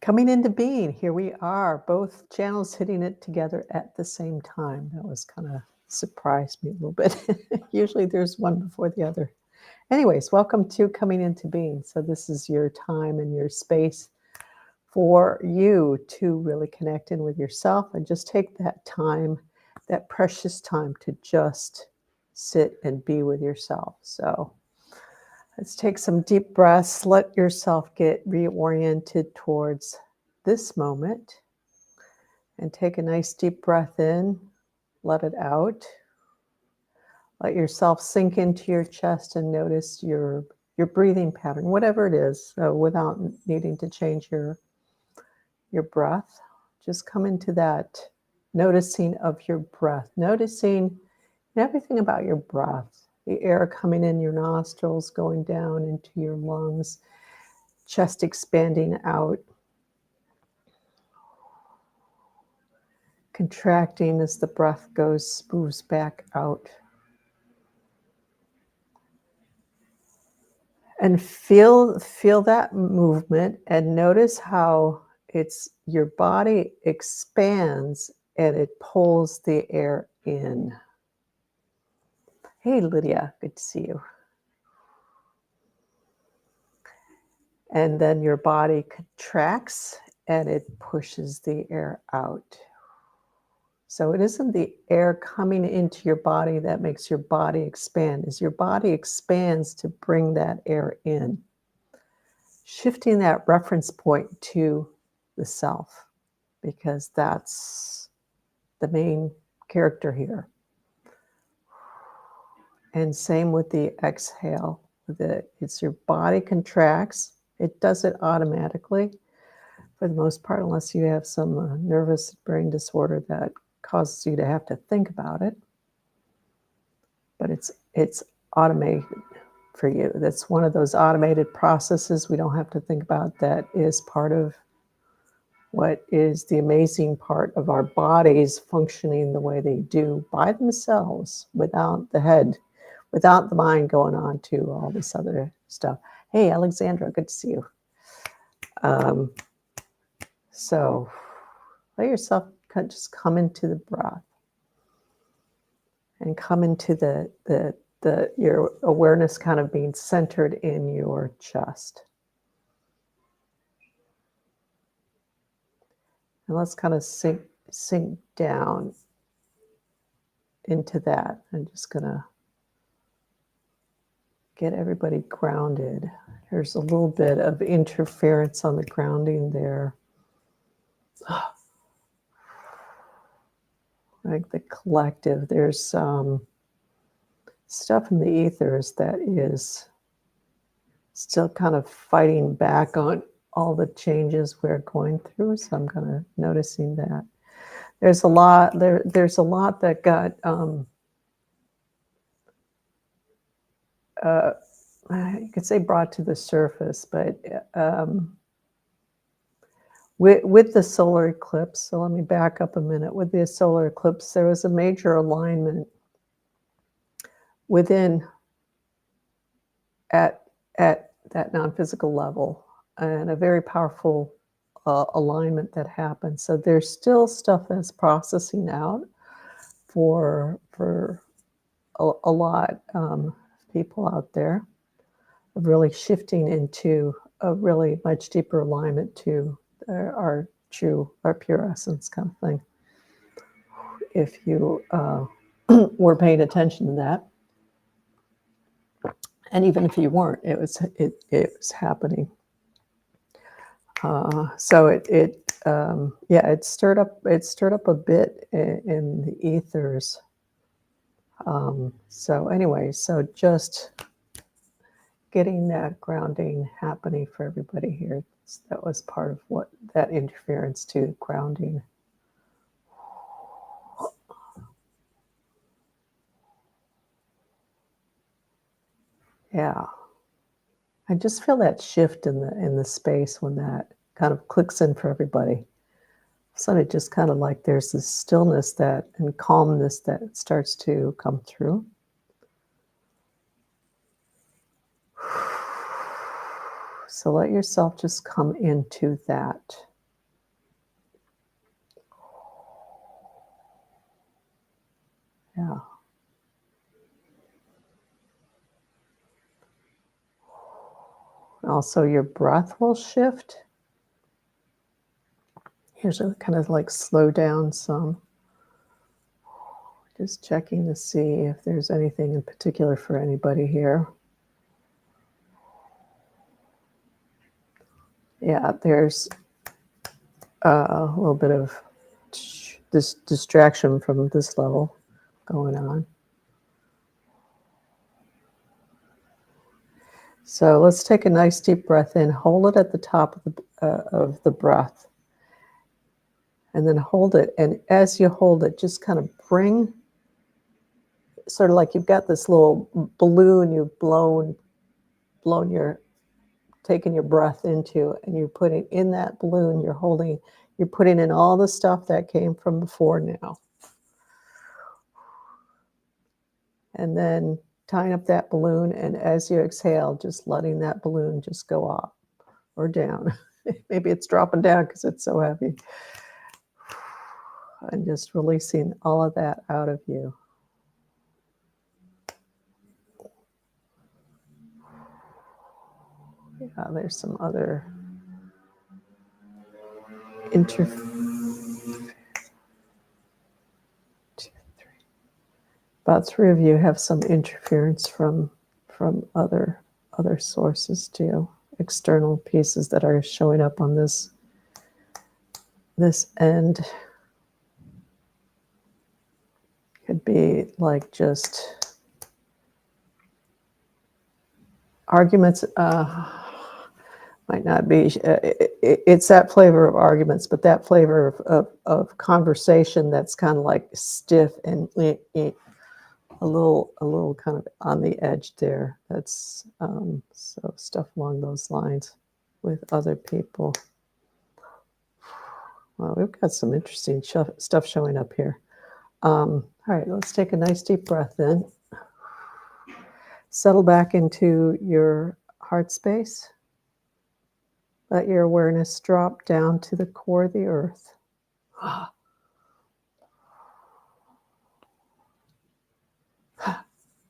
Coming into being, here we are, both channels hitting it together at the same time. That was kind of surprised me a little bit. Usually there's one before the other. Anyways, welcome to Coming Into Being. So this is your time and your space for you to really connect in with yourself and just take that time, that precious time to just sit and be with yourself. So let's take some deep breaths. Let yourself get reoriented towards this moment and take a nice deep breath in. Let it out. Let yourself sink into your chest and notice your breathing pattern, whatever it is. So without needing to change your breath, just come into that noticing of your breath, noticing everything about your breath. The air coming in your nostrils, going down into your lungs, chest expanding out, contracting as the breath moves back out. And feel that movement and notice how your body expands and it pulls the air in. Hey, Lydia, good to see you. And then your body contracts and it pushes the air out. So it isn't the air coming into your body that makes your body expand. As your body expands to bring that air in. Shifting that reference point to the self, because that's the main character here. And same with the exhale. It's your body contracts. It does it automatically for the most part, unless you have some nervous brain disorder that causes you to have to think about it. But it's automated for you. That's one of those automated processes we don't have to think about. That is part of what is the amazing part of our bodies functioning the way they do by themselves, without the head, without the mind going on to all this other stuff. Hey, Alexandra, good to see you. So let yourself just come into the breath and come into your awareness kind of being centered in your chest. And let's kind of sink down into that. I'm just going to get everybody grounded. There's a little bit of interference on the grounding there. Like the collective, there's some stuff in the ethers that is still kind of fighting back on all the changes we're going through. So I'm kind of noticing that there's a lot there's a lot that got you could say brought to the surface, but with the solar eclipse. So let me back up a minute. With the solar eclipse, there was a major alignment within at that non-physical level, and a very powerful alignment that happened. So there's still stuff that's processing out for a lot of people out there, of really shifting into a really much deeper alignment to our pure essence kind of thing. If you were paying attention to that, and even if you weren't, it was happening. So it stirred up a bit in the ethers. So anyway, so just getting that grounding happening for everybody here. That was part of what that interference to grounding. Yeah. I just feel that shift in the space when that kind of clicks in for everybody. So it just kind of like there's this stillness and calmness that starts to come through. So let yourself just come into that. Yeah. Also, your breath will shift. Usually kind of like slow down some. Just checking to see if there's anything in particular for anybody here. Yeah, there's a little bit of this distraction from this level going on. So let's take a nice deep breath in, hold it at the top of the breath, and then hold it. And as you hold it, just kind of bring, sort of like you've got this little balloon you've blown taking your breath into, and you're putting in that balloon, you're putting in all the stuff that came from before now. And then tying up that balloon, and as you exhale, just letting that balloon just go up or down. Maybe it's dropping down because it's so heavy. And just releasing all of that out of you. Yeah, there's some other about 3 of you have some interference from other sources too, external pieces that are showing up on this end. Could be like just arguments. Might not be. It's that flavor of arguments, but that flavor of conversation that's kind of like stiff and a little kind of on the edge there. That's so stuff along those lines with other people. Well, we've got some interesting stuff showing up here. All right, let's take a nice deep breath in. Settle back into your heart space. Let your awareness drop down to the core of the earth. There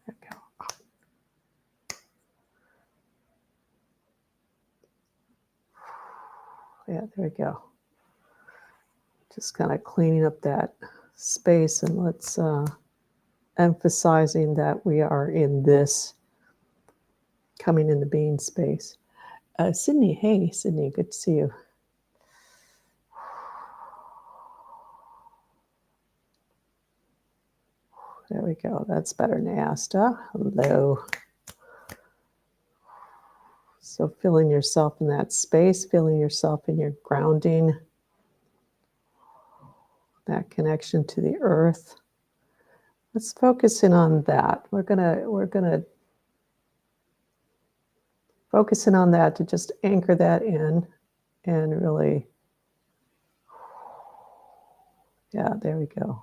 we go. Yeah, there we go. Just kind of cleaning up that space, and let's emphasizing that we are in this coming in the being space. Sydney, hey, Sydney, good to see you. There we go. That's better than Asta. Hello. So feeling yourself in that space, feeling yourself in your grounding, that connection to the earth. Let's focus in on that. We're gonna focus in on that to just anchor that in and really, yeah, there we go.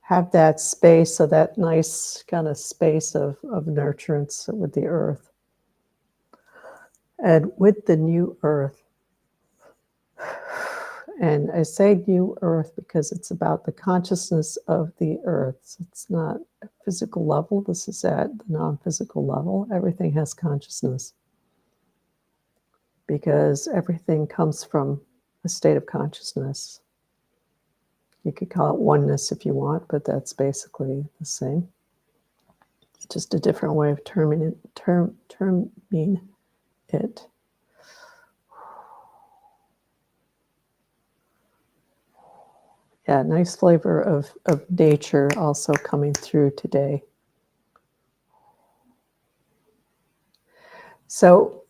Have that space, so that nice kind of space of nurturance with the earth. And with the new earth, and I say new earth because it's about the consciousness of the earth. It's not a physical level. This is at the non-physical level. Everything has consciousness because everything comes from a state of consciousness. You could call it oneness if you want, but that's basically the same. It's just a different way of terming it. Yeah, nice flavor of nature also coming through today. So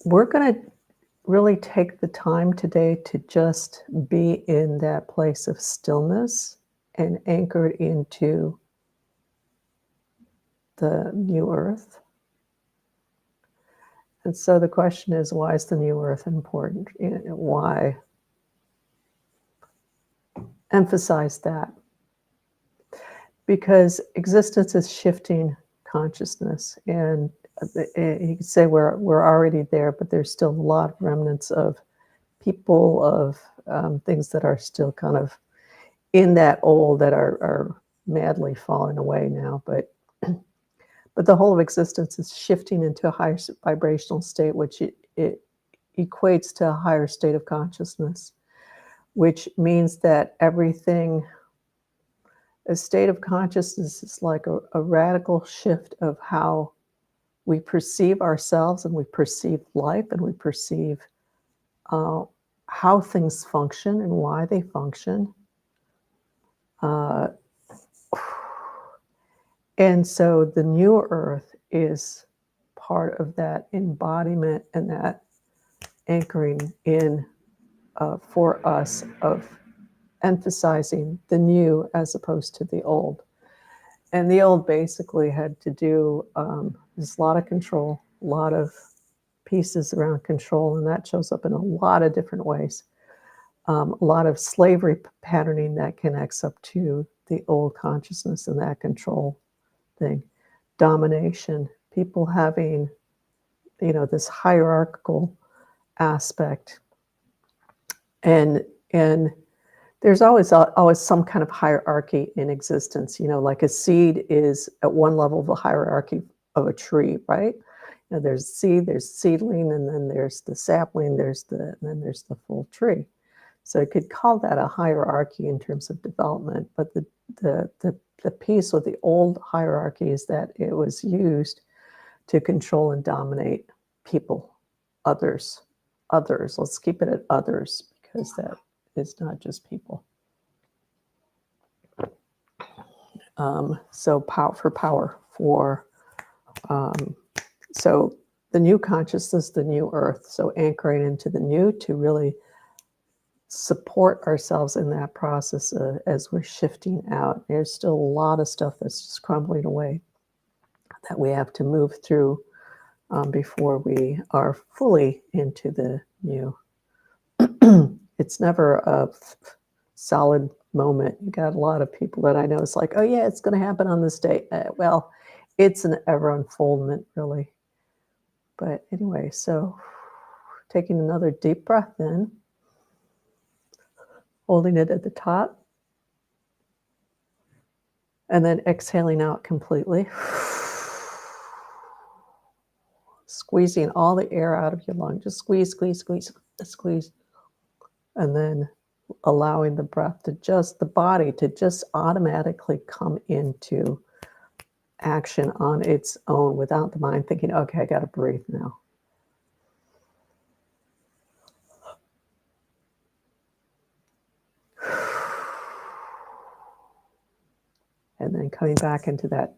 we're going to really take the time today to just be in that place of stillness and anchored into the new earth. And so the question is, why is the new earth important? Why emphasize that? Because existence is shifting consciousness, and you could say we're already there, but there's still a lot of remnants of people, of things that are still kind of in that old that are madly falling away now, but the whole of existence is shifting into a higher vibrational state, which it equates to a higher state of consciousness, which means that everything, a state of consciousness is like a radical shift of how we perceive ourselves and we perceive life and we perceive how things function and why they function. And so the new earth is part of that embodiment and that anchoring in for us of emphasizing the new as opposed to the old. And the old basically had to do, there's a lot of control, a lot of pieces around control, and that shows up in a lot of different ways. A lot of slavery patterning that connects up to the old consciousness and that control thing. Domination, people having, this hierarchical aspect. And there's always some kind of hierarchy in existence. Like a seed is at one level of the hierarchy of a tree, right? There's seed, there's seedling, and then there's the sapling, and then there's the full tree. So I could call that a hierarchy in terms of development. But the piece with the old hierarchy is that it was used to control and dominate people, others. Let's keep it at others, because that is not just people. So so the new consciousness, the new earth. So anchoring into the new to really support ourselves in that process as we're shifting out. There's still a lot of stuff that's just crumbling away that we have to move through before we are fully into the new. It's never a solid moment. You got a lot of people that I know, it's like, oh yeah, it's going to happen on this day. Well, it's an ever unfoldment, really. But anyway, so taking another deep breath in, holding it at the top, and then exhaling out completely. Squeezing all the air out of your lung. Just squeeze, squeeze, squeeze, squeeze. And then allowing the breath the body to just automatically come into action on its own without the mind thinking, okay, I got to breathe now. And then coming back into that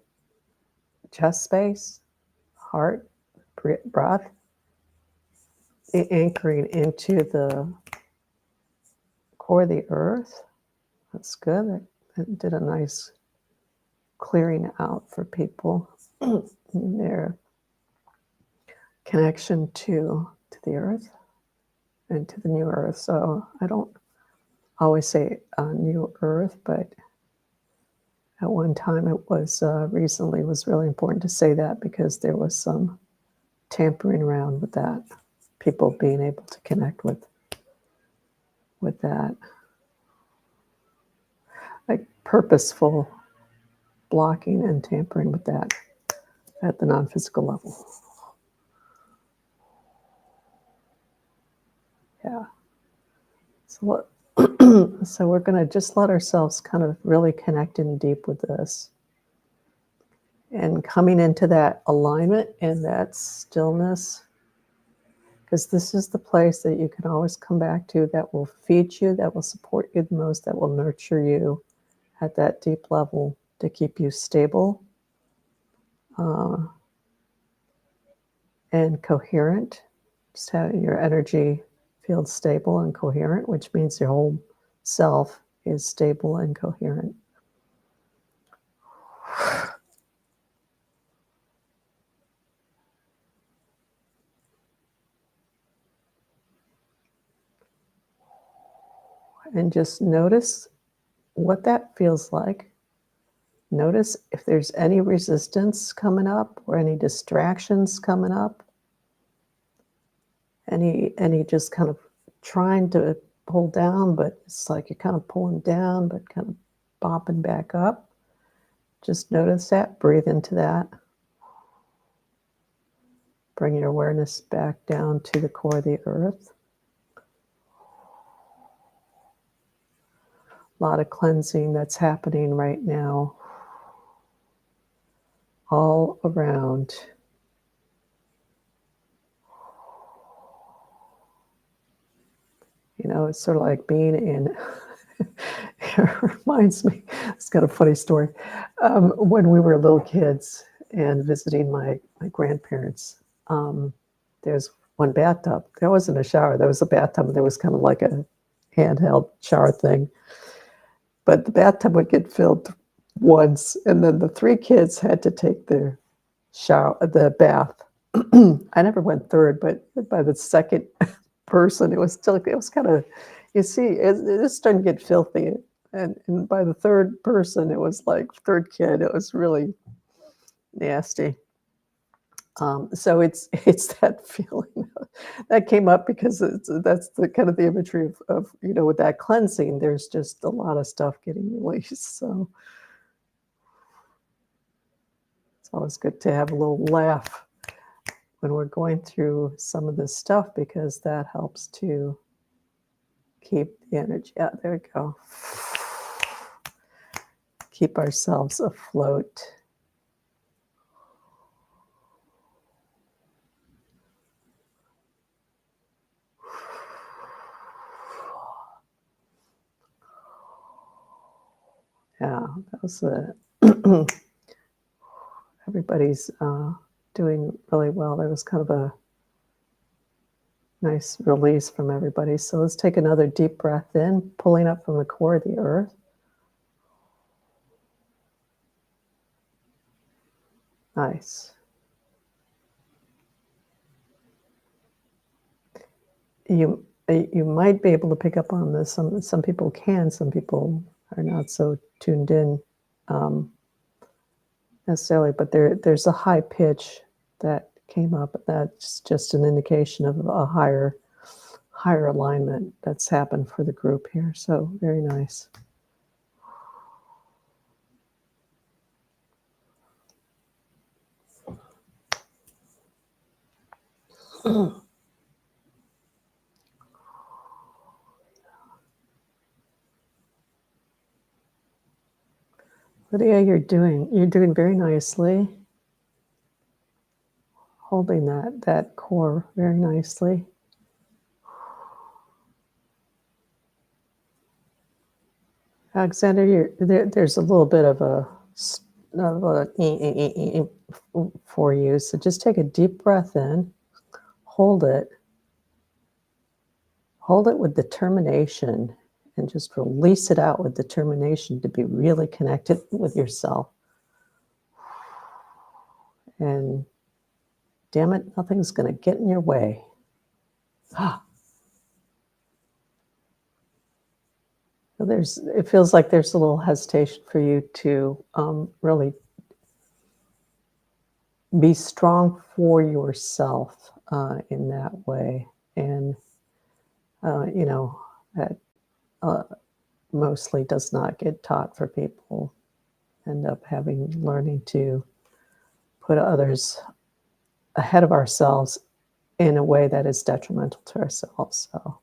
chest space, heart, breath, anchoring into the core of the earth. That's good. That did a nice clearing out for people in their connection to the earth and to the new earth. So I don't always say new earth, but at one time it was recently was really important to say that, because there was some tampering around with that, people being able to connect with that, like purposeful blocking and tampering with that at the non-physical level. Yeah. So so we're going to just let ourselves kind of really connect in deep with this, and coming into that alignment and that stillness, because this is the place that you can always come back to, that will feed you, that will support you the most, that will nurture you at that deep level to keep you stable and coherent. Just have your energy field stable and coherent, which means your whole self is stable and coherent. And just notice what that feels like. Notice if there's any resistance coming up or any distractions coming up. Any just kind of trying to pull down, but it's like you're kind of pulling down, but kind of bopping back up. Just notice that. Breathe into that. Bring your awareness back down to the core of the earth. A lot of cleansing that's happening right now, all around. You know, it's sort of like being in, it reminds me, it's got a funny story. When we were little kids and visiting my grandparents, there's one bathtub. There wasn't a shower. There was a bathtub, and there was kind of like a handheld shower thing. But the bathtub would get filled once, and then the three kids had to take their shower, the bath. I never went third, but by the second person, it was kind of, you see, it's starting to get filthy. And by the third person, it was like third kid, it was really nasty. So it's that feeling that came up because that's the kind of the imagery of with that cleansing, there's just a lot of stuff getting released. So it's always good to have a little laugh when we're going through some of this stuff, because that helps to keep the energy out. There we go. Keep ourselves afloat. Yeah, that was everybody's doing really well. There was kind of a nice release from everybody. So let's take another deep breath in, pulling up from the core of the earth. Nice. You might be able to pick up on this. Some people can, some people are not so tuned in necessarily, but there's a high pitch that came up. That's just an indication of a higher alignment that's happened for the group here. So very nice. Lydia, you're doing very nicely. Holding that core very nicely. Alexander, there's a little bit of a for you. So just take a deep breath in, hold it with determination, and just release it out with determination to be really connected with yourself. And damn it, nothing's going to get in your way. It feels like there's a little hesitation for you to really be strong for yourself in that way. And, that mostly does not get taught for people. End up learning to put others ahead of ourselves in a way that is detrimental to ourselves. So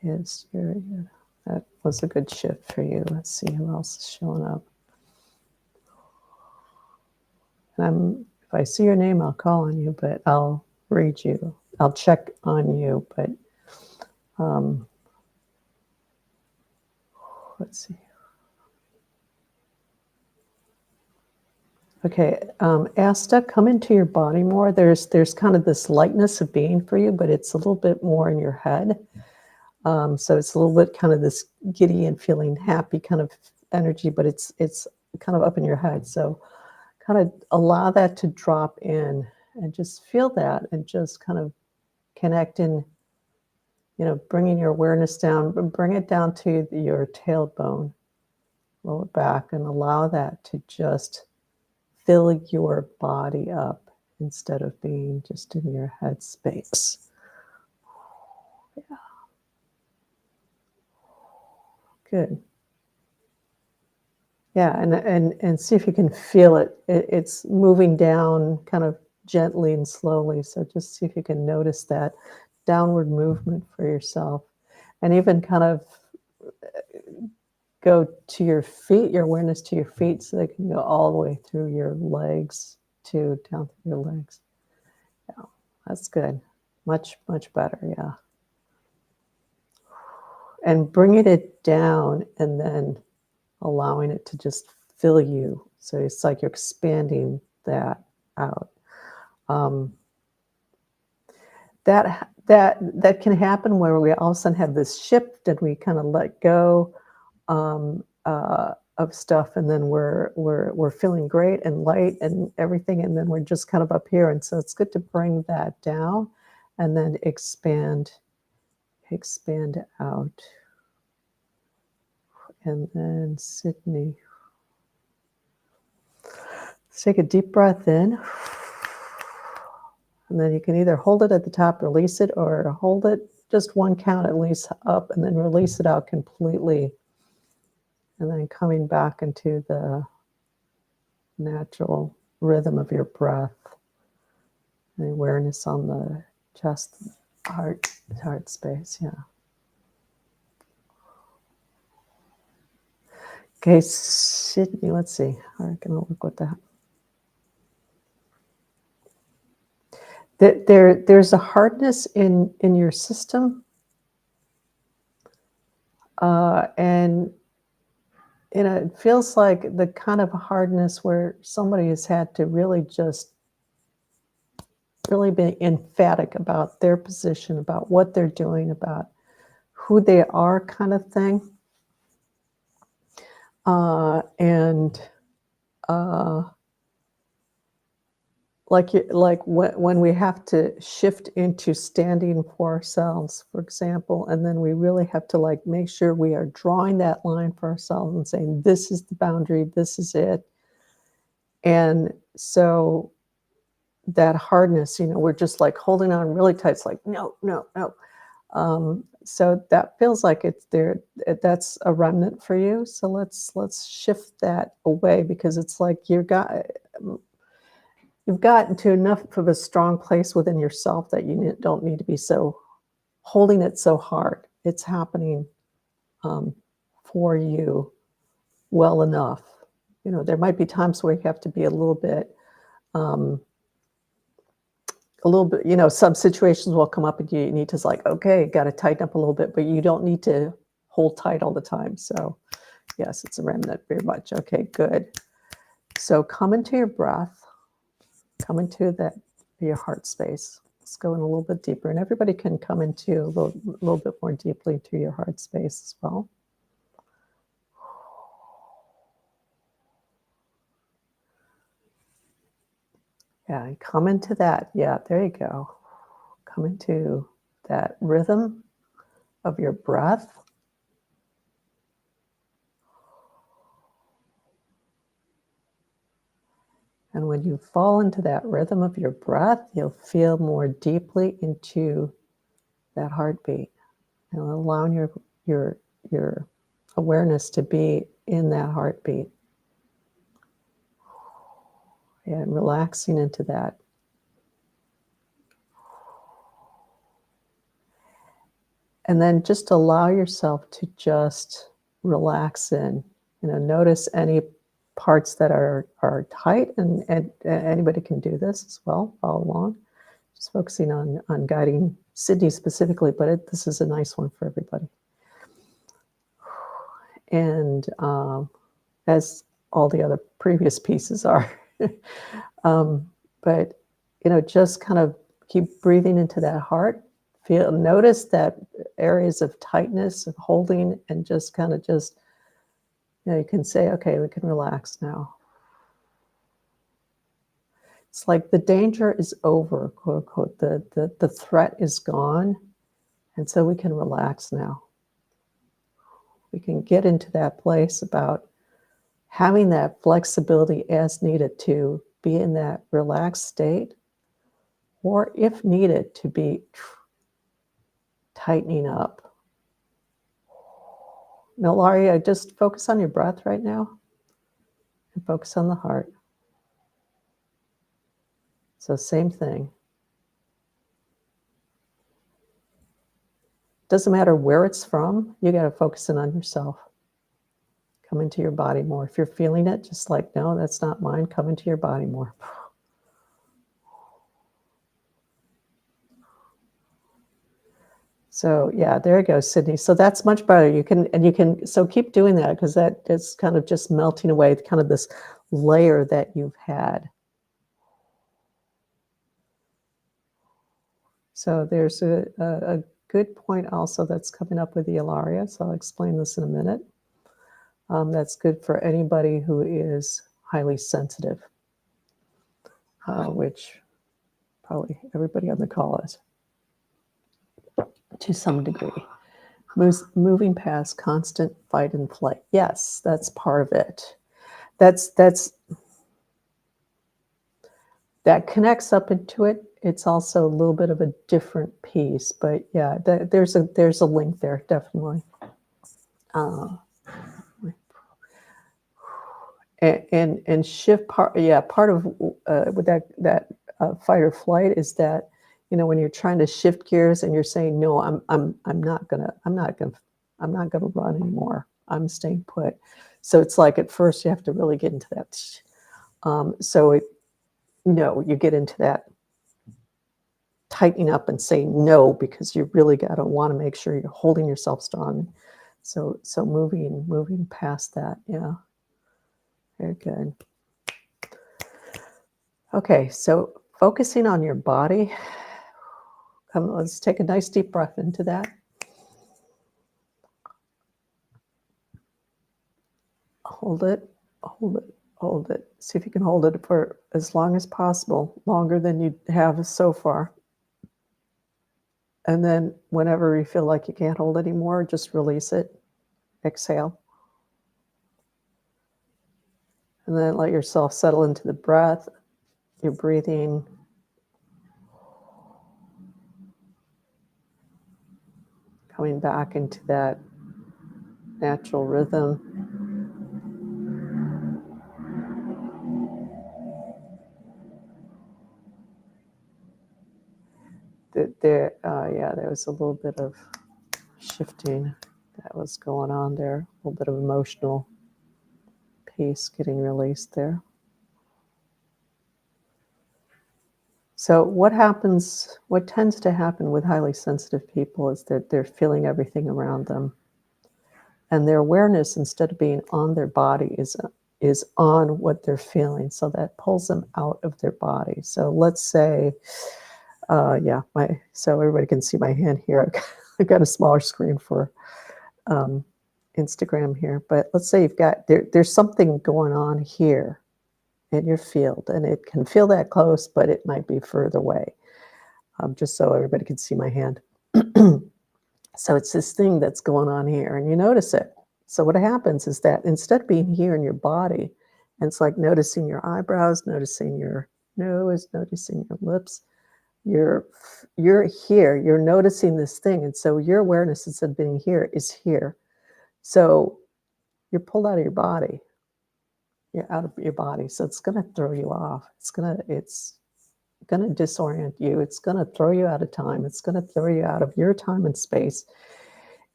that was a good shift for you. Let's see who else is showing up. And if I see your name, I'll call on you, but I'll read you. I'll check on you, but let's see. Okay, Asta, come into your body more. There's kind of this lightness of being for you, but it's a little bit more in your head. So it's a little bit kind of this giddy and feeling happy kind of energy, but it's kind of up in your head. So kind of allow that to drop in and just feel that, and just kind of connect in, bringing your awareness down, bring it down to your tailbone, lower back, and allow that to just fill your body up instead of being just in your head space. Yeah. Good. Yeah, and see if you can feel it. It's moving down kind of gently and slowly. So just see if you can notice that downward movement for yourself. And even kind of go to your feet, your awareness to your feet, so they can go all the way through your legs to down through your legs. Yeah, that's good. Much, much better. Yeah. And bringing it down and then allowing it to just fill you. So it's like you're expanding that out. That can happen where we all of a sudden have this shift and we kind of let go of stuff, and then we're feeling great and light and everything, and then we're just kind of up here. And so it's good to bring that down and then expand out. And then Sydney, let's take a deep breath in. And then you can either hold it at the top, release it, or hold it just one count at least up, and then release it out completely. And then coming back into the natural rhythm of your breath. The awareness on the chest, heart space, yeah. Okay, Sydney, let's see. All right, gonna work with that. There's a hardness in your system, and it feels like the kind of hardness where somebody has had to really be emphatic about their position, about what they're doing, about who they are, kind of thing. And like when we have to shift into standing for ourselves, for example, and then we really have to like make sure we are drawing that line for ourselves and saying, this is the boundary, this is it. And so that hardness, we're just like holding on really tight. It's like, no. So that feels like it's there. That's a remnant for you. So let's shift that away, because it's like you've gotten to enough of a strong place within yourself that you don't need to be so holding it so hard. It's happening for you well enough. There might be times where you have to be a little bit, some situations will come up and you need to like, okay, got to tighten up a little bit, but you don't need to hold tight all the time. So yes, it's a remnant very much. Okay, good. So come into your breath. Come into your heart space. Let's go in a little bit deeper, and everybody can come into a little bit more deeply to your heart space as well. Yeah, and come into that. Yeah, there you go. Come into that rhythm of your breath. And when you fall into that rhythm of your breath, you'll feel more deeply into that heartbeat, and allowing your awareness to be in that heartbeat, and relaxing into that. And then just allow yourself to just relax in. Notice any parts that are tight, and anybody can do this as well. Follow along. Just focusing on guiding Sydney specifically, but this is a nice one for everybody. And as all the other previous pieces are. But just kind of keep breathing into that heart. Notice that areas of tightness, of holding, and just kind of you can say, okay, we can relax now. It's like the danger is over, quote unquote. The threat is gone, and so we can relax now. We can get into that place about having that flexibility as needed to be in that relaxed state, or if needed, to be tightening up. Now, Laurie, just focus on your breath right now and focus on the heart. So same thing. Doesn't matter where it's from, you got to focus in on yourself. Come into your body more. If you're feeling it, just like, no, that's not mine, come into your body more. So yeah, there you go, Sydney. So that's much better. You can, so keep doing that, because that is kind of just melting away kind of this layer that you've had. So there's a good point also that's coming up with the Ilaria. So I'll explain this in a minute. That's good for anybody who is highly sensitive, which probably everybody on the call is, to some degree. Moving past constant fight and flight. Yes, that's part of it. That connects up into it. It's also a little bit of a different piece, but yeah, there's a link there, definitely. And shift part. Yeah, part of with that fight or flight is that, you know, when you're trying to shift gears and you're saying, no, I'm not gonna run anymore. I'm staying put. So it's like at first you have to really get into that. You get into that tightening up and saying no, because you really got to want to make sure you're holding yourself strong. So moving past that. Yeah. Very good. Okay, so focusing on your body. Let's take a nice deep breath into that. Hold it, hold it, hold it. See if you can hold it for as long as possible, longer than you have so far. And then whenever you feel like you can't hold anymore, just release it. Exhale. And then let yourself settle into the breath. You're breathing. Coming back into that natural rhythm. There was a little bit of shifting that was going on there. A little bit of emotional piece getting released there. So what tends to happen with highly sensitive people is that they're feeling everything around them. And their awareness, instead of being on their body, is on what they're feeling. So that pulls them out of their body. So let's say, so everybody can see my hand here. I've got a smaller screen for Instagram here. But let's say there's something going on here in your field, and it can feel that close, but it might be further away, just so everybody can see my hand. So it's this thing that's going on here, and you notice it. So what happens is that instead of being here in your body, and it's like noticing your eyebrows, noticing your nose, noticing your lips, you're here, you're noticing this thing. And so your awareness, instead of being here, is here. So you're pulled out of your body. You're out of your body. So it's going to throw you off. It's going to disorient you. It's going to throw you out of time. It's going to throw you out of your time and space.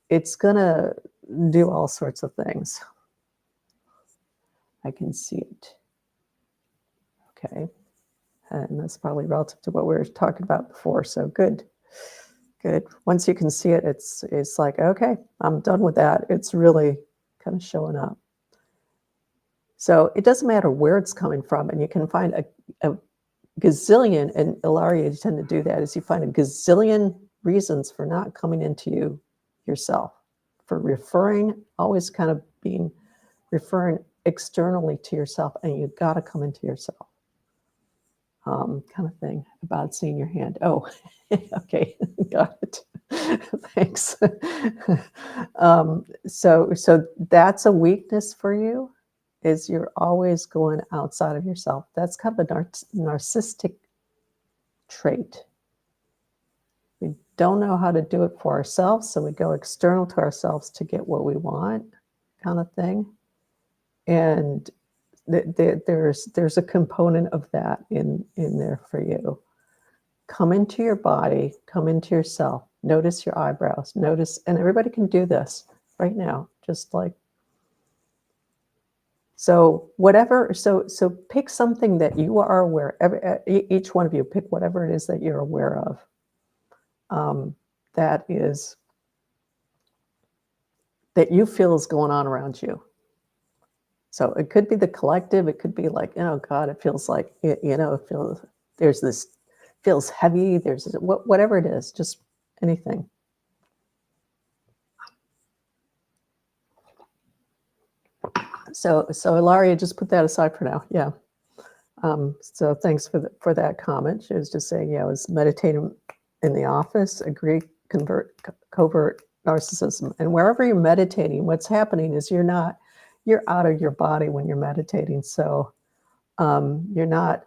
It's going to do all sorts of things. I can see it. Okay. And that's probably relative to what we were talking about before. So good. Good. Once you can see it, it's like, okay, I'm done with that. It's really kind of showing up. So it doesn't matter where it's coming from, and you can find a gazillion, and Ilaria, you tend to do that, is you find a gazillion reasons for not coming into you yourself, for always kind of referring externally to yourself, and you've got to come into yourself. Kind of thing about seeing your hand. Oh, okay, got it. Thanks. So that's a weakness for you, is you're always going outside of yourself. That's kind of a narcissistic trait. We don't know how to do it for ourselves, so we go external to ourselves to get what we want, kind of thing. And there's a component of that in there for you. Come into your body, come into yourself. Notice your eyebrows. Notice, and everybody can do this right now, just like so. Whatever. So pick something that you are aware. Each one of you pick whatever it is that you're aware of. That you feel is going on around you. So it could be the collective. It could be like, oh God, it feels like, it feels, there's this, feels heavy. There's whatever it is, just anything. So Ilaria, just put that aside for now. Yeah. So thanks for that comment. She was just saying, I was meditating in the office, agree, covert narcissism. And wherever you're meditating, what's happening is you're out of your body when you're meditating. So you're not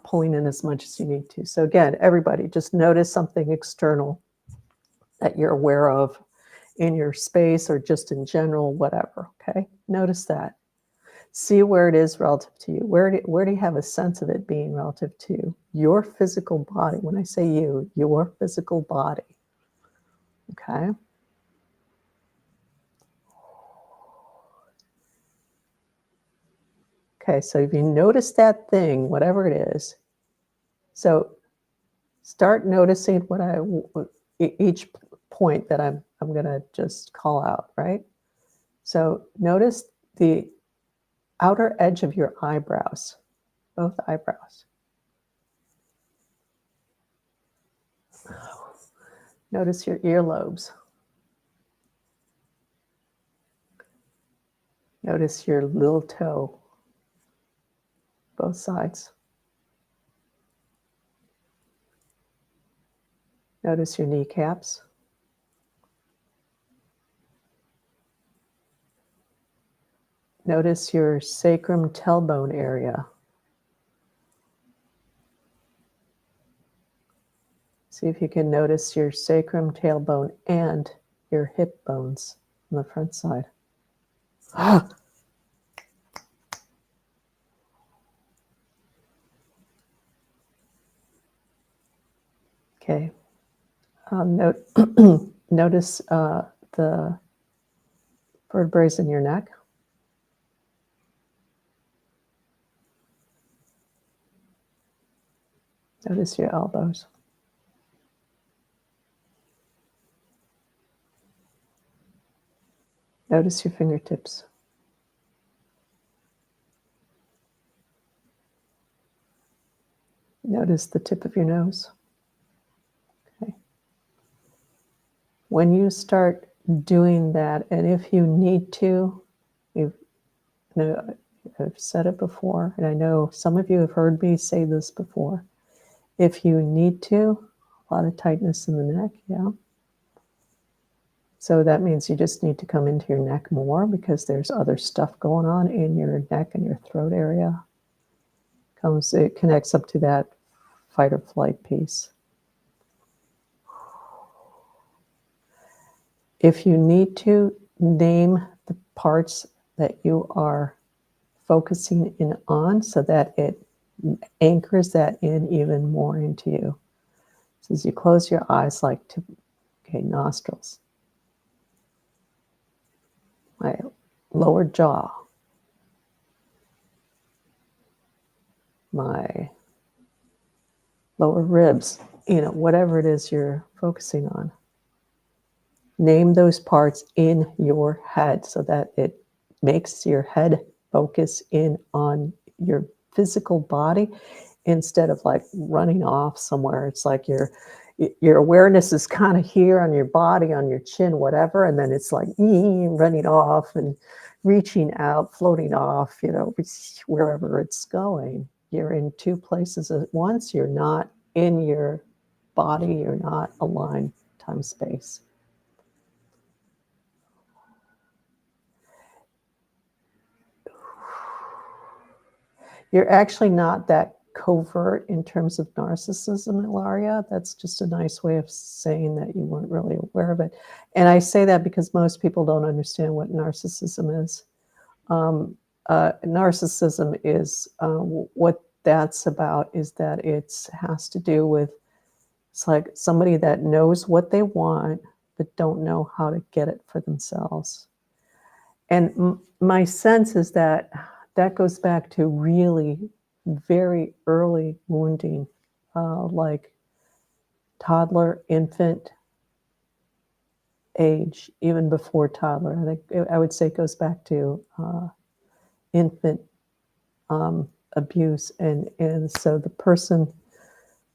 pulling in as much as you need to. So again, everybody just notice something external that you're aware of in your space or just in general, whatever. Okay. Notice that. See where it is relative to you. Where do you have a sense of it being relative to your physical body? When I say you, your physical body. Okay. Okay, so if you notice that thing, whatever it is, so start noticing each point that I'm going to just call out, right? So notice the outer edge of your eyebrows, both eyebrows. Notice your earlobes. Notice your little toe, both sides. Notice your kneecaps. Notice your sacrum tailbone area. See if you can notice your sacrum tailbone and your hip bones on the front side. Okay. Notice the vertebrae in your neck. Notice your elbows. Notice your fingertips. Notice the tip of your nose. Okay. When you start doing that, and if you need to, I've said it before, and I know some of you have heard me say this before. If you need to, a lot of tightness in the neck, yeah. So that means you just need to come into your neck more because there's other stuff going on in your neck and your throat area. It connects up to that fight or flight piece. If you need to, name the parts that you are focusing in on so that it anchors that in even more into you. So as you close your eyes, nostrils, my lower jaw, my lower ribs, whatever it is you're focusing on. Name those parts in your head so that it makes your head focus in on your physical body instead of like running off somewhere. It's like your awareness is kind of here on your body, on your chin, whatever, and then it's like running off and reaching out, floating off, wherever it's going. You're in two places at once. You're not in your body. You're not aligned time space. You're actually not that covert in terms of narcissism, Ilaria. That's just a nice way of saying that you weren't really aware of it. And I say that because most people don't understand what narcissism is. Narcissism is what that's about is that it has to do with, it's like somebody that knows what they want but don't know how to get it for themselves. And my sense is that that goes back to really very early wounding, like toddler, infant age, even before toddler. I think I would say it goes back to infant abuse, and so the person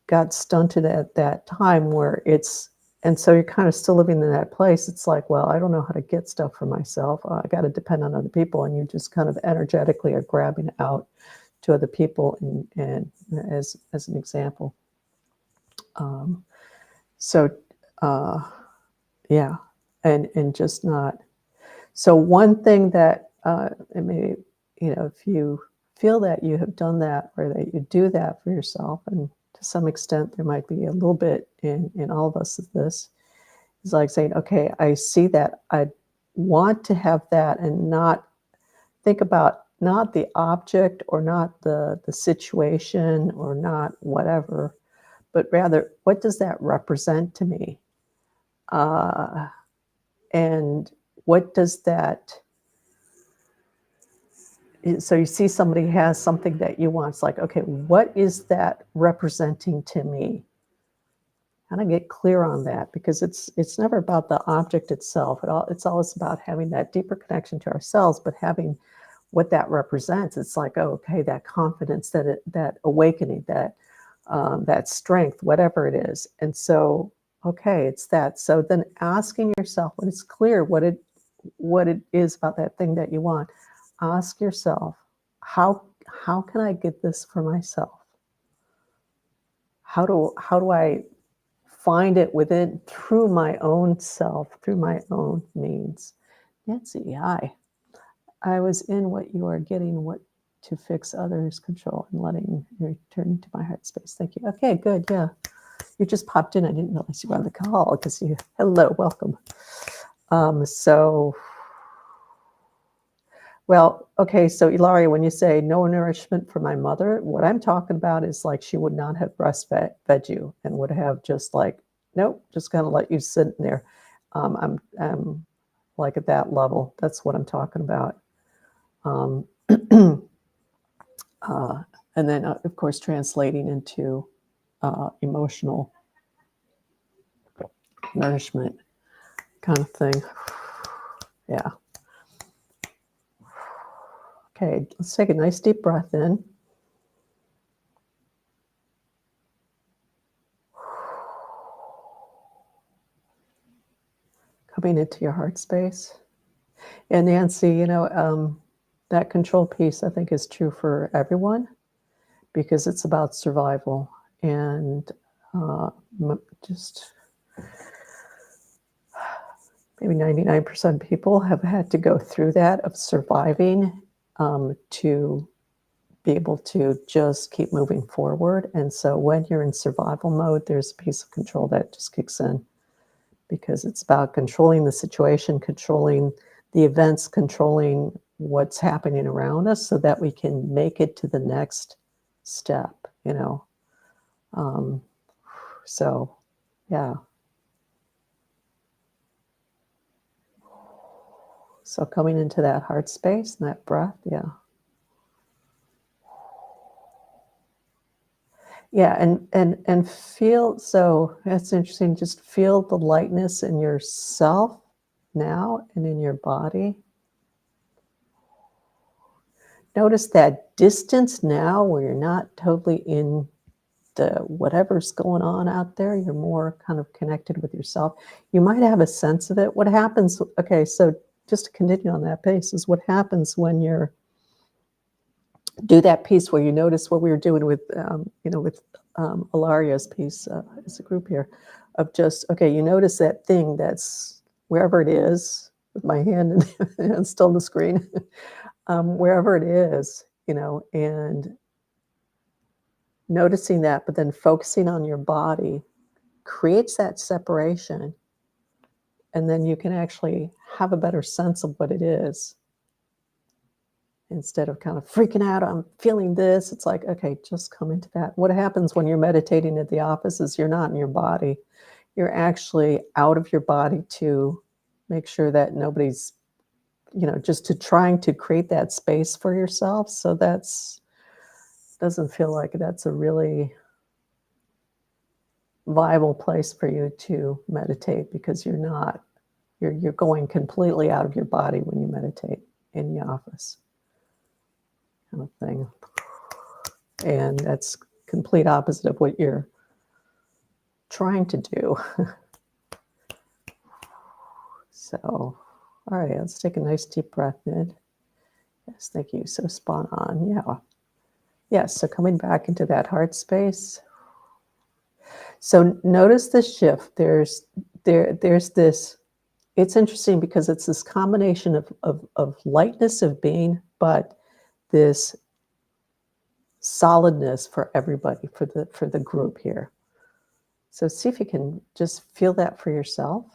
got stunted at that time where it's, and so you're kind of still living in that place. It's like, well, I don't know how to get stuff for myself. I got to depend on other people, and you just kind of energetically are grabbing out to other people, and as an example. Yeah, and just not. So one thing that it may, if you feel that you have done that or that you do that for yourself, and to some extent there might be a little bit in all of us of this, is like saying, okay, I see that, I want to have that, and not think about not the object or not the situation or not whatever, but rather what does that represent to me? And what does that, so you see somebody has something that you want. It's like, okay, what is that representing to me? How to get clear on that, because it's never about the object itself. It's always about having that deeper connection to ourselves, but having what that represents. It's like, oh, okay, that confidence, that awakening, that strength, whatever it is. And so, okay, it's that. So then asking yourself, when it's clear what it is about that thing that you want, ask yourself, how can I get this for myself? How do I find it within, through my own self, through my own means? Nancy, hi. I was in what you are getting, what to fix others' control and letting return to my heart space. Thank you. Okay, good. Yeah. You just popped in. I didn't realize you were on the call because hello, welcome. Well, okay, so Ilaria, when you say no nourishment for my mother, what I'm talking about is like she would not have breastfed you and would have just like, nope, just kind of let you sit in there. I'm like at that level. That's what I'm talking about. And then, of course, translating into emotional nourishment kind of thing. Yeah. Okay, let's take a nice deep breath in. Coming into your heart space. And Nancy, that control piece, I think, is true for everyone, because it's about survival. And just maybe 99% of people have had to go through that, of surviving, to be able to just keep moving forward. And so when you're in survival mode, there's a piece of control that just kicks in, because it's about controlling the situation, controlling the events, controlling what's happening around us so that we can make it to the next step, So, yeah. So coming into that heart space and that breath, yeah. Yeah, and feel, so that's interesting, just feel the lightness in yourself now and in your body. Notice that distance now where you're not totally in the whatever's going on out there. You're more kind of connected with yourself. You might have a sense of it. What happens, okay, so just to continue on that pace, is what happens when you're do that piece where you notice what we were doing with, with Ilaria's piece as a group here, of just, okay, you notice that thing that's wherever it is, with my hand and still on the screen, wherever it is, and noticing that, but then focusing on your body creates that separation. And then you can actually have a better sense of what it is. Instead of kind of freaking out, I'm feeling this. It's like, okay, just come into that. What happens when you're meditating at the office is you're not in your body. You're actually out of your body to make sure that nobody's, just to trying to create that space for yourself. So doesn't feel like that's a really viable place for you to meditate, because you're going completely out of your body when you meditate in the office, kind of thing. And that's complete opposite of what you're trying to do. So, all right, let's take a nice deep breath in. Yes, thank you. So spot on. Yeah. Yes, so coming back into that heart space. So notice the shift. There's this, it's interesting because it's this combination of lightness of being, but this solidness for everybody, for the group here. So see if you can just feel that for yourself.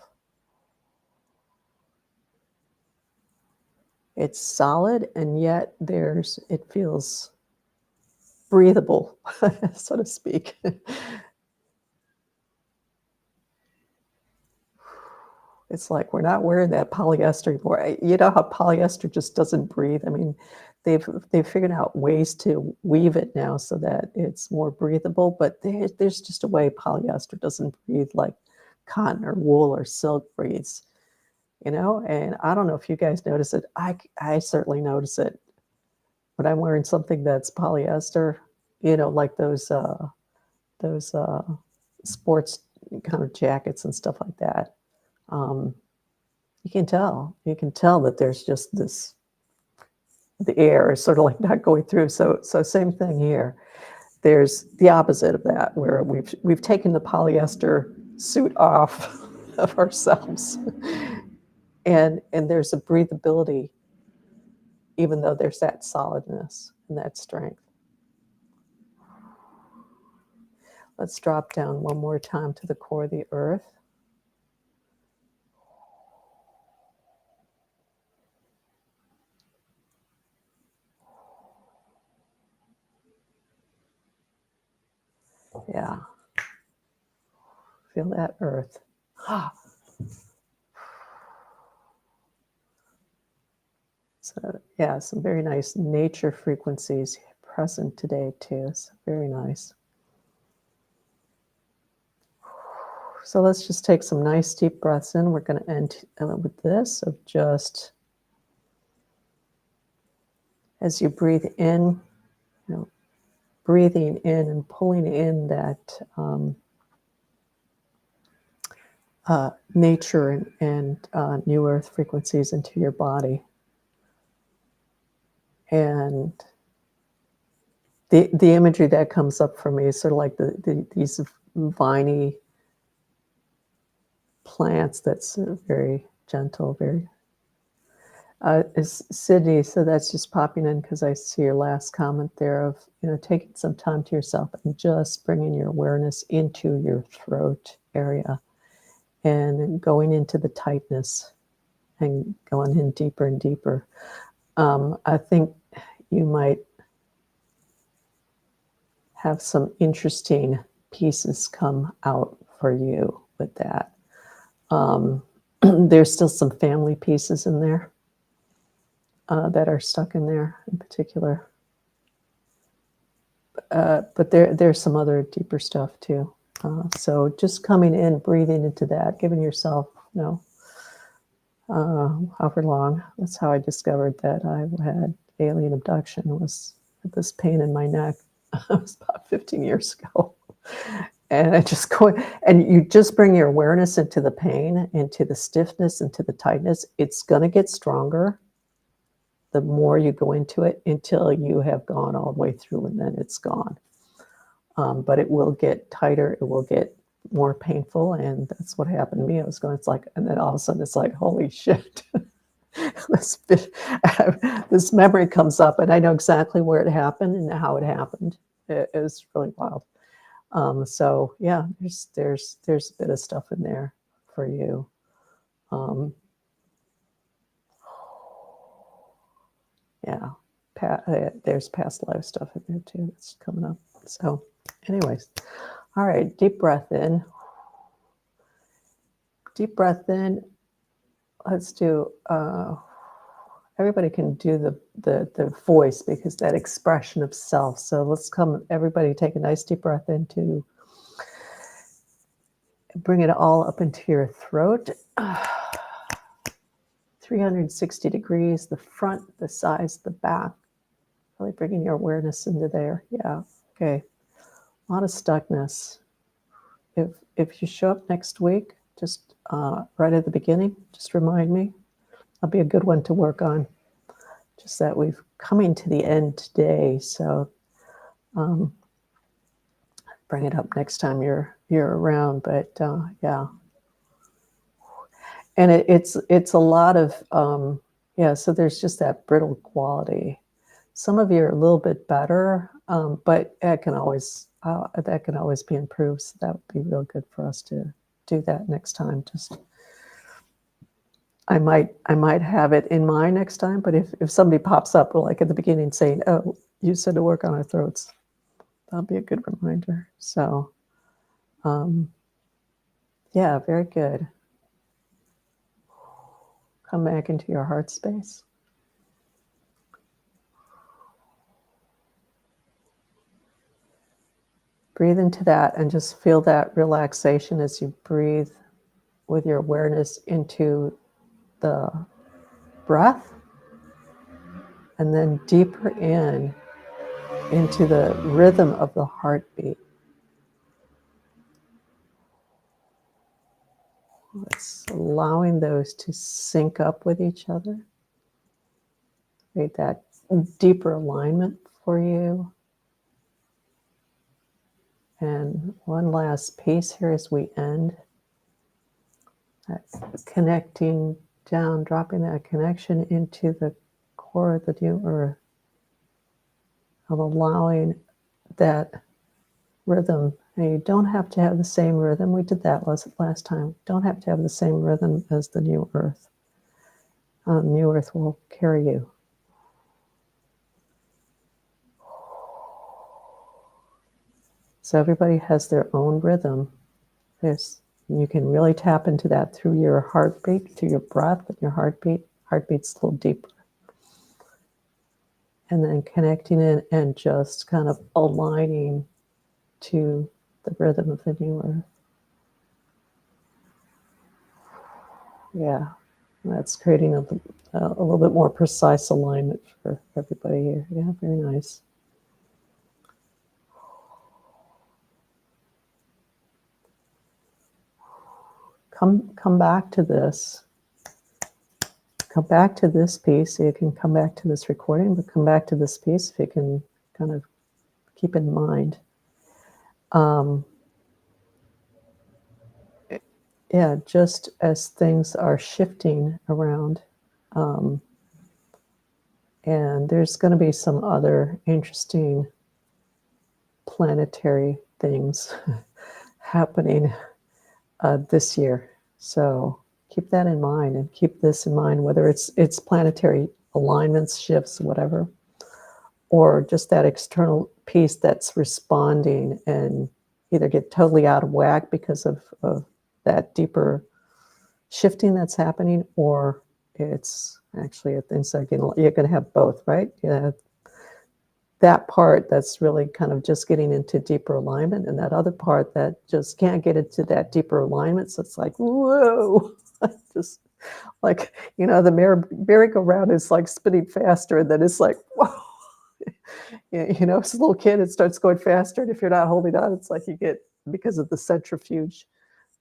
It's solid, and yet it feels breathable, so to speak. It's like we're not wearing that polyester anymore. You know how polyester just doesn't breathe? I mean, they've figured out ways to weave it now so that it's more breathable, but there's just a way polyester doesn't breathe like cotton or wool or silk breathes, And I don't know if you guys notice it. I certainly notice it when I'm wearing something that's polyester, like those sports kind of jackets and stuff like that. You can tell that there's just this, the air is sort of like not going through. So same thing here. There's the opposite of that, where we've taken the polyester suit off of ourselves, and there's a breathability, even though there's that solidness and that strength. Let's drop down one more time to the core of the earth. Yeah. Feel that earth. So yeah, some very nice nature frequencies present today too. So very nice. So let's just take some nice deep breaths in. We're going to end with this of just, as you breathe in, breathing in and pulling in that nature and new earth frequencies into your body. And the imagery that comes up for me is sort of like these viney plants that's very gentle, very is Sydney. So that's just popping in because I see your last comment there of, taking some time to yourself and just bringing your awareness into your throat area and going into the tightness and going in deeper and deeper. I think you might have some interesting pieces come out for you with that. There's still some family pieces in there that are stuck in there in particular. But there's some other deeper stuff too. So just coming in, breathing into that, giving yourself, however long. That's how I discovered that I had alien abduction, was this pain in my neck. It was about 15 years ago. And I just go, and you just bring your awareness into the pain, into the stiffness, into the tightness. It's going to get stronger the more you go into it until you have gone all the way through, and then it's gone. But it will get tighter. It will get more painful. And that's what happened to me. I was going, it's like, and then all of a sudden it's like, holy shit. This memory comes up, and I know exactly where it happened and how it happened. It is really wild. So yeah, there's a bit of stuff in there for you. Yeah, there's past life stuff in there too that's coming up. So anyways, all right, deep breath in. Deep breath in. Let's do, everybody can do the voice because that expression of self. So let's everybody take a nice deep breath into, bring it all up into your throat. 360 degrees, the front, the sides, the back. Really bringing your awareness into there. Yeah, okay. A lot of stuckness. If you show up next week, just right at the beginning, just remind me. That'll be a good one to work on. Just that we've coming to the end today, so bring it up next time you're around. But yeah, and it's a lot of yeah. So there's just that brittle quality. Some of you are a little bit better, but that can always be improved. So that would be real good for us to do that next time. Just I might have it in mind next time, but if somebody pops up like at the beginning saying, "Oh, you said to work on our throats," that'll be a good reminder. So, yeah, very good. Come back into your heart space. Breathe into that and just feel that relaxation as you breathe with your awareness into the breath, and then deeper into the rhythm of the heartbeat. It's allowing those to sync up with each other. Create that deeper alignment for you. And one last piece here as we end. Connecting down, dropping that connection into the core of the new earth, of allowing that rhythm. And you don't have to have the same rhythm. We did that last time. Don't have to have the same rhythm as the new earth. New earth will carry you. So everybody has their own rhythm. You can really tap into that through your heartbeat, through your breath and your heartbeat. Heartbeat's a little deeper. And then connecting in and just kind of aligning to the rhythm of the new earth. Yeah, that's creating a little bit more precise alignment for everybody here. Yeah, very nice. Come back to this. Come back to this piece. So you can come back to this recording, but come back to this piece if you can kind of keep in mind. Yeah, just as things are shifting around, and there's going to be some other interesting planetary things happening this year. So keep that in mind, and keep this in mind, whether it's planetary alignments, shifts, whatever, or just that external piece that's responding and either get totally out of whack because of that deeper shifting that's happening, or it's actually inside. You're going to have both, right? Yeah, that part that's really kind of just getting into deeper alignment, and that other part that just can't get into that deeper alignment. So it's like, whoa, just like, the merry-go-round is like spinning faster, and then it's like, whoa. As a little kid, it starts going faster, and if you're not holding on, it's like you get, because of the centrifuge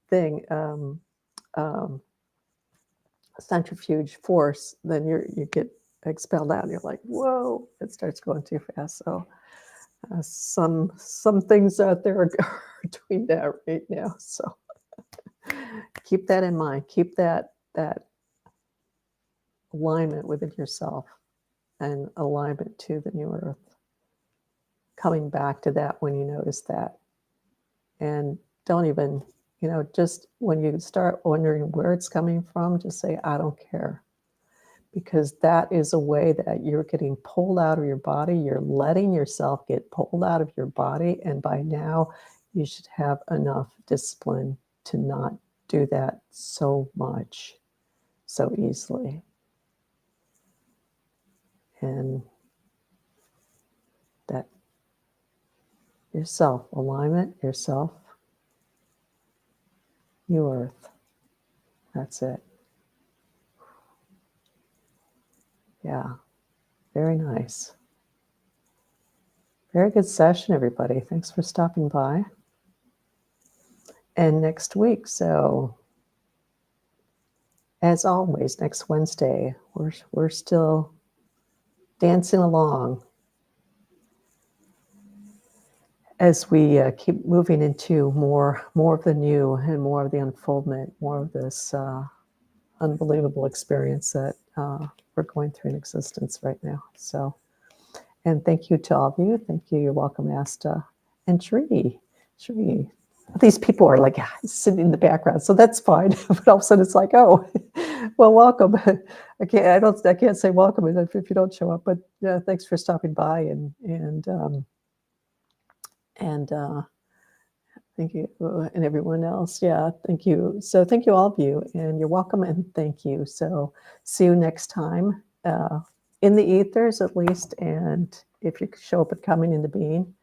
thing, centrifuge force, then you get expelled out, and you're like, whoa, it starts going too fast. So some things out there are doing that right now. So keep that in mind. Keep that alignment within yourself and alignment to the new earth. coming back to that when you notice that. And don't even, just when you start wondering where it's coming from, just say, I don't care. Because that is a way that you're getting pulled out of your body. You're letting yourself get pulled out of your body. And by now, you should have enough discipline to not do that so much, so easily. And that yourself, alignment, yourself, you earth. That's it. Yeah, very nice. Very good session, everybody. Thanks for stopping by. And next week, so as always, next Wednesday, we're still dancing along as we keep moving into more of the new and more of the unfoldment, more of this unbelievable experience that we're going through in existence right now. So, and thank you to all of you. Thank you. You're welcome, Asta and Shree. These people are like sitting in the background, so that's fine. But all of a sudden, it's like, oh, well, welcome. I can't say welcome if you don't show up. But yeah, thanks for stopping by and thank you, and everyone else. Yeah, thank you. So thank you all of you, and you're welcome, and thank you. So see you next time in the ethers, at least, and if you show up at Coming into Being.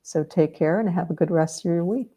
So take care and have a good rest of your week.